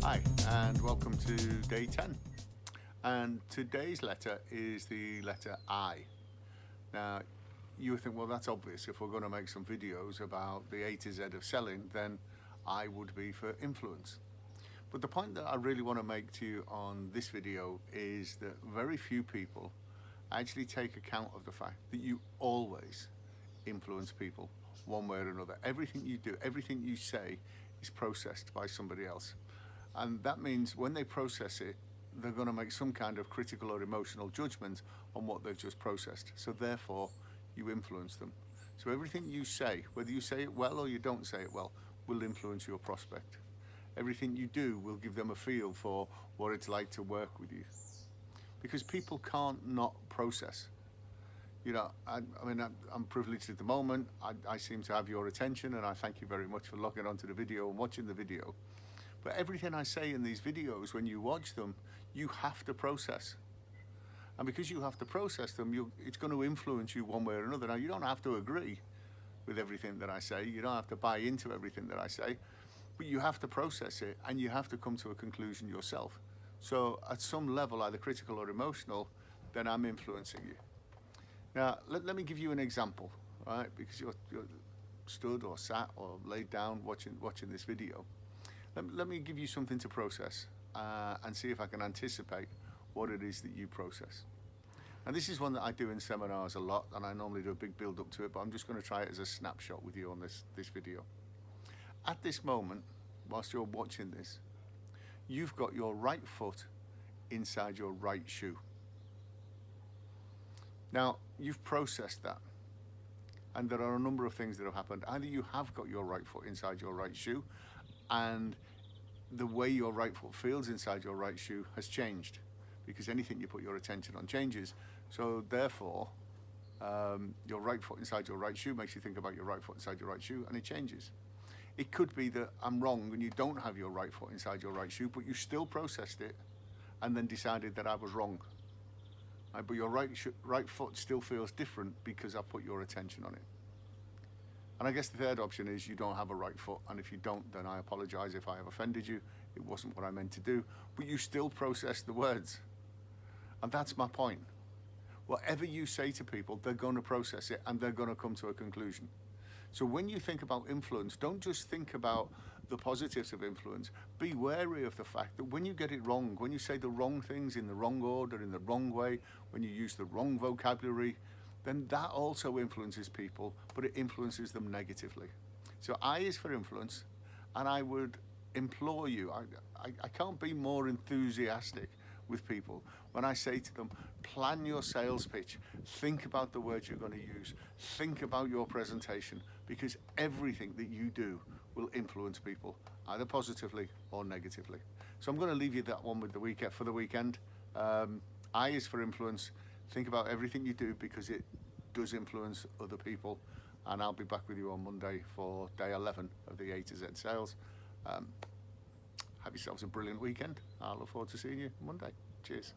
Hi, and welcome to day 10. And today's letter is the letter I. Now, you would think, well, that's obvious. If we're going to make some videos about the A to Z of selling, then I would be for influence. But the point that I really want to make to you on this video is that very few people actually take account of the fact that you always influence people one way or another. Everything you do, everything you say is processed by somebody else. And that means when they process it, they're going to make some kind of critical or emotional judgment on what they've just processed. So therefore, you influence them. So everything you say, whether you say it well or you don't say it well, will influence your prospect. Everything you do will give them a feel for what it's like to work with you. Because people can't not process. You know, I'm privileged at the moment. I seem to have your attention, and I thank you very much for logging onto the video and watching the video. But everything I say in these videos, when you watch them, you have to process. And because you have to process them, it's going to influence you one way or another. Now, you don't have to agree with everything that I say. You don't have to buy into everything that I say. But you have to process it, and you have to come to a conclusion yourself. So at some level, either critical or emotional, then I'm influencing you. Now, let me give you an example, right? Because you're stood or sat or laid down watching this video. Let me give you something to process and see if I can anticipate what it is that you process. And this is one that I do in seminars a lot, and I normally do a big build up to it, but I'm just going to try it as a snapshot with you on this video. At this moment, whilst you're watching this, you've got your right foot inside your right shoe. Now, you've processed that, and there are a number of things that have happened. Either you have got your right foot inside your right shoe, and the way your right foot feels inside your right shoe has changed, because anything you put your attention on changes. So therefore, your right foot inside your right shoe makes you think about your right foot inside your right shoe, and it changes. It could be that I'm wrong and you don't have your right foot inside your right shoe, but you still processed it and then decided that I was wrong. But your right foot still feels different because I put your attention on it. And I guess the third option is you don't have a right foot, and if you don't, then I apologize if I have offended you. It wasn't what I meant to do, but you still process the words. And that's my point. Whatever you say to people, they're going to process it and they're going to come to a conclusion. So when you think about influence, don't just think about the positives of influence. Be wary of the fact that when you get it wrong, when you say the wrong things in the wrong order, in the wrong way, when you use the wrong vocabulary, then that also influences people, but it influences them negatively. So I is for influence, and I would implore you, I can't be more enthusiastic with people when I say to them, plan your sales pitch, think about the words you're going to use, think about your presentation, because everything that you do will influence people, either positively or negatively. So I'm going to leave you that one with for the weekend. I is for influence. Think about everything you do, because it does influence other people. And I'll be back with you on Monday for day 11 of the A to Z sales. Have yourselves a brilliant weekend. I look forward to seeing you Monday. Cheers.